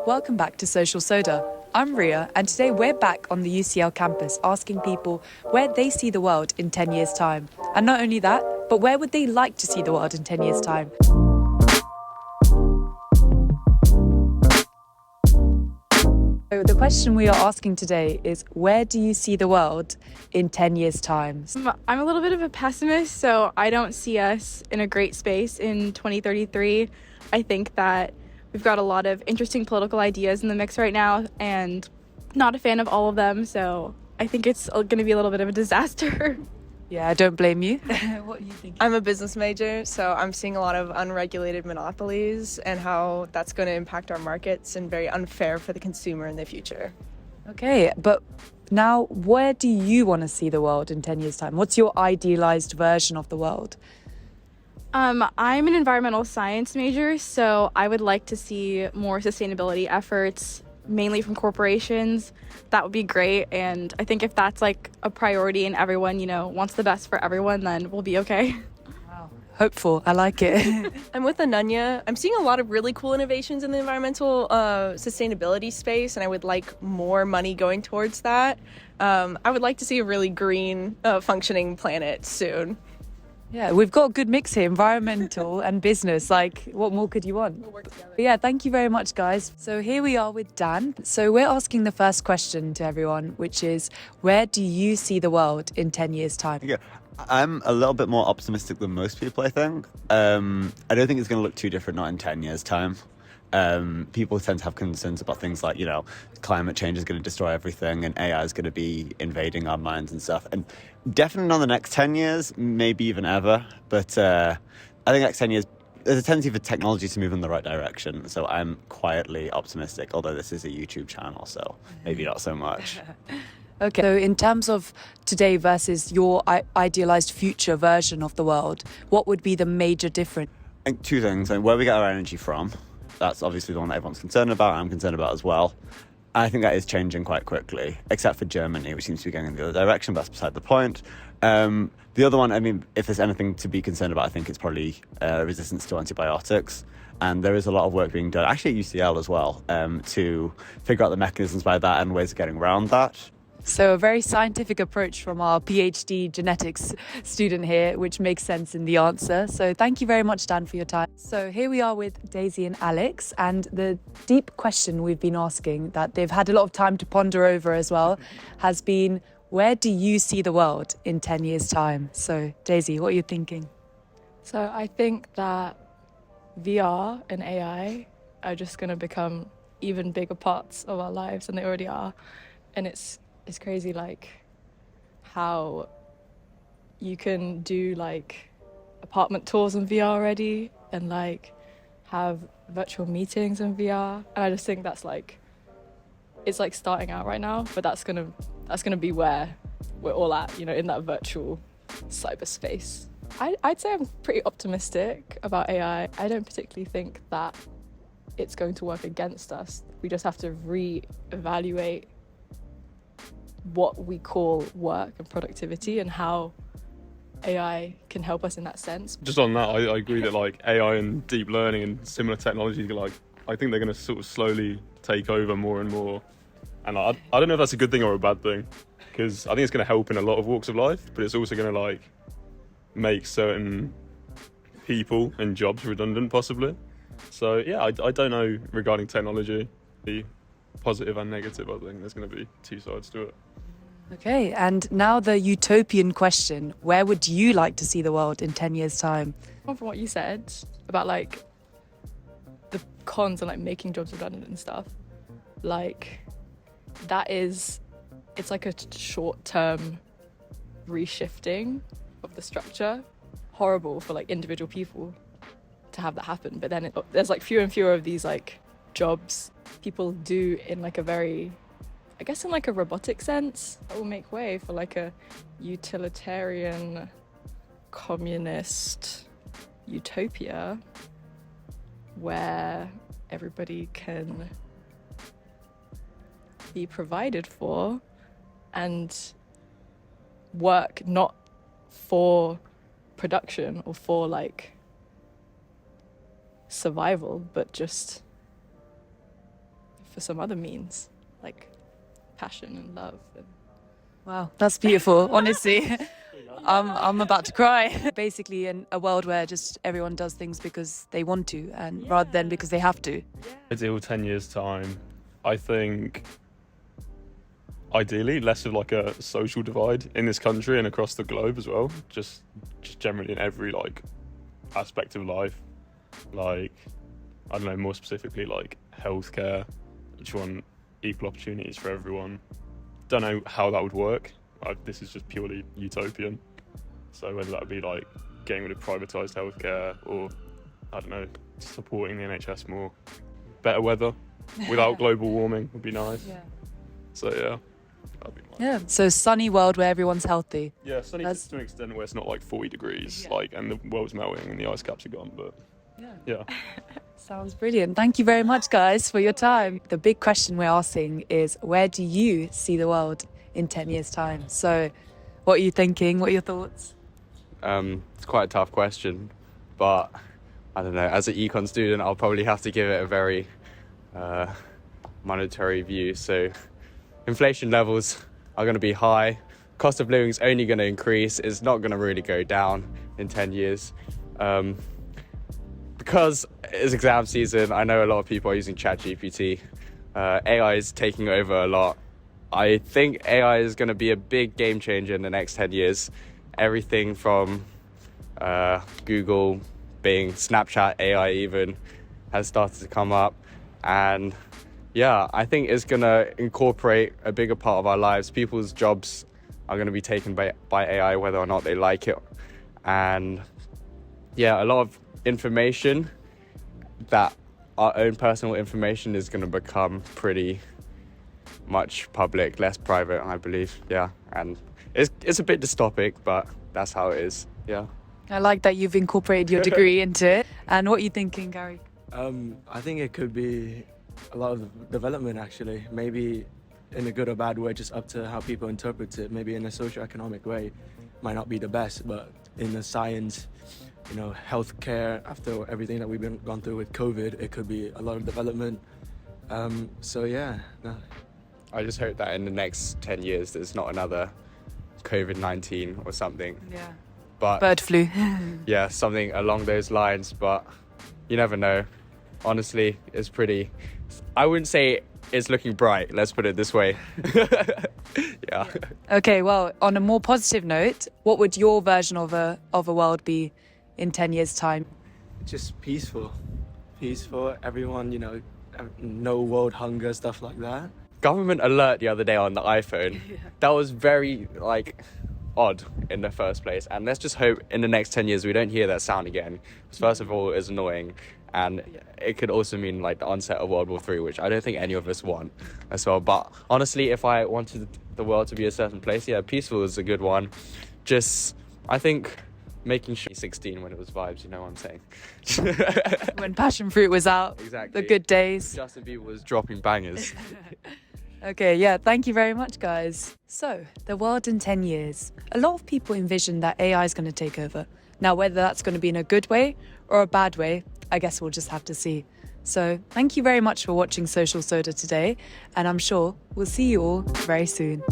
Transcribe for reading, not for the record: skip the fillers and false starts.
Welcome back to Social Soda. I'm Ria, and today we're back on the UCL campus asking people where they see the world in 10 years' time. And not only that, but where would they like to see the world in 10 years' time? So the question we are asking today is, where do you see the world in 10 years' time? I'm a little bit of a pessimist, so I don't see us in a great space in 2033. I think that we've got a lot of interesting political ideas in the mix right now, and not a fan of all of them, so I think it's going to be a little bit of a disaster. Yeah, I don't blame you. What do you think? I'm a business major, so I'm seeing a lot of unregulated monopolies and how that's going to impact our markets and very unfair for the consumer in the future. Okay, but now where do you want to see the world in 10 years' time? What's your idealized version of the world? I'm an environmental science major, so I would like to see more sustainability efforts, mainly from corporations. That would be great, and I think if that's like a priority and everyone, wants the best for everyone, then we'll be okay. Wow, hopeful. I like it. I'm with Ananya. I'm seeing a lot of really cool innovations in the environmental sustainability space, and I would like more money going towards that. I would like to see a really green, functioning planet soon. Yeah, we've got a good mix here, environmental and business. Like, what more could you want? We'll work together. Yeah, thank you very much, guys. So here we are with Dan. So we're asking the first question to everyone, which is, where do you see the world in 10 years' time? Yeah, I'm a little bit more optimistic than most people, I think. I don't think it's going to look too different, not in 10 years' time. People tend to have concerns about things like, climate change is going to destroy everything and AI is going to be invading our minds and stuff. And definitely not the next 10 years, maybe even ever. But I think next 10 years, there's a tendency for technology to move in the right direction. So I'm quietly optimistic, although this is a YouTube channel, so maybe not so much. Okay, so in terms of today versus your idealized future version of the world, what would be the major difference? I think two things. Where we get our energy from. That's obviously the one that everyone's concerned about. I'm concerned about as well. I think that is changing quite quickly, except for Germany, which seems to be going in the other direction, but that's beside the point. The other one, if there's anything to be concerned about, I think it's probably resistance to antibiotics. And there is a lot of work being done, actually at UCL as well, to figure out the mechanisms by that and ways of getting around that. So a very scientific approach from our PhD genetics student here, which makes sense in the answer. So thank you very much, Dan, for your time. So here we are with Daisy and Alex, and the deep question we've been asking that they've had a lot of time to ponder over as well has been, where do you see the world in 10 years' time? So Daisy, what are you thinking? So I think that VR and AI are just going to become even bigger parts of our lives than they already are. And it's crazy, like, how you can do, like, apartment tours in VR already and, like, have virtual meetings in VR. And I just think that's, like, it's, like, starting out right now, but that's gonna be where we're all at, in that virtual cyberspace. I'd say I'm pretty optimistic about AI. I don't particularly think that it's going to work against us. We just have to re-evaluate what we call work and productivity and how AI can help us in that sense. Just on that, I agree that like AI and deep learning and similar technologies, I think they're going to sort of slowly take over more and more. And I don't know if that's a good thing or a bad thing, because I think it's going to help in a lot of walks of life, but it's also going to make certain people and jobs redundant possibly. So yeah, I don't know regarding technology, the positive and negative. I think there's going to be two sides to it. Okay, and now the utopian question, where would you like to see the world in 10 years' time? From what you said about like the cons and like making jobs redundant and stuff, like it's like a short-term reshifting of the structure. Horrible for like individual people to have that happen, but then there's like fewer and fewer of these like jobs people do in like a very, I guess in like a robotic sense, that will make way for like a utilitarian communist utopia where everybody can be provided for and work not for production or for like survival, but just for some other means, like passion and love. And Wow, that's beautiful. Honestly, I'm about to cry. Basically, in a world where just everyone does things because they want to, and rather than because they have to. Ideal 10 years time, I think ideally less of like a social divide in this country and across the globe as well, just generally in every like aspect of life. Like, I don't know, more specifically like healthcare, which want equal opportunities for everyone. Don't know how that would work. This is just purely utopian. So whether that would be like getting rid of privatised healthcare, or I don't know, supporting the NHS more. Better weather without global warming would be nice. Yeah. So yeah, that'd be nice. Yeah. So sunny world where everyone's healthy. Yeah, sunny That's- to an extent where it's not like 40 degrees, Yeah. like, and the world's melting and the ice caps are gone. But yeah. Sounds brilliant. Thank you very much, guys, for your time. The big question we're asking is, where do you see the world in 10 years' time? So, what are you thinking? What are your thoughts? It's quite a tough question, but I don't know. As an econ student, I'll probably have to give it a very monetary view. So, inflation levels are going to be high. Cost of living is only going to increase. It's not going to really go down in 10 years. Because it's exam season, I know a lot of people are using ChatGPT. AI is taking over a lot. I think AI is going to be a big game changer in the next 10 years. Everything from Google, Bing, Snapchat AI even has started to come up. And yeah, I think it's going to incorporate a bigger part of our lives. People's jobs are going to be taken by AI, whether or not they like it. And yeah, a lot of information, that our own personal information, is going to become pretty much public, less private, I believe. Yeah, and it's a bit dystopic, but that's how it is. Yeah. I like that you've incorporated your degree into it. And what are you thinking, Gary? I think it could be a lot of development, actually. Maybe in a good or bad way, just up to how people interpret it. Maybe in a socio-economic way, might not be the best, but in the science, healthcare, after everything that we've gone through with COVID, it could be a lot of development. So yeah. No. I just hope that in the next 10 years there's not another COVID-19 or something. Yeah. But Bird flu. yeah, something along those lines, but you never know. Honestly, it's pretty, I wouldn't say it's looking bright, let's put it this way. Yeah. Okay, well, on a more positive note, what would your version of a world be in 10 years' time? Just peaceful, everyone, no world hunger, stuff like that. Government alert the other day on the iPhone. That was very odd in the first place, and let's just hope in the next 10 years we don't hear that sound again, because first of all it's annoying, and it could also mean like the onset of World War III, which I don't think any of us want as well. But honestly, if I wanted the world to be a certain place, yeah, peaceful is a good one. Just, I think, making sure 16 when it was vibes, you know what I'm saying? When passion fruit was out. Exactly. The good days. Justin Bieber was dropping bangers. Okay, yeah, thank you very much, guys. So, the world in 10 years. A lot of people envision that AI is going to take over. Now, whether that's going to be in a good way or a bad way, I guess we'll just have to see. So, thank you very much for watching Social Soda today, and I'm sure we'll see you all very soon.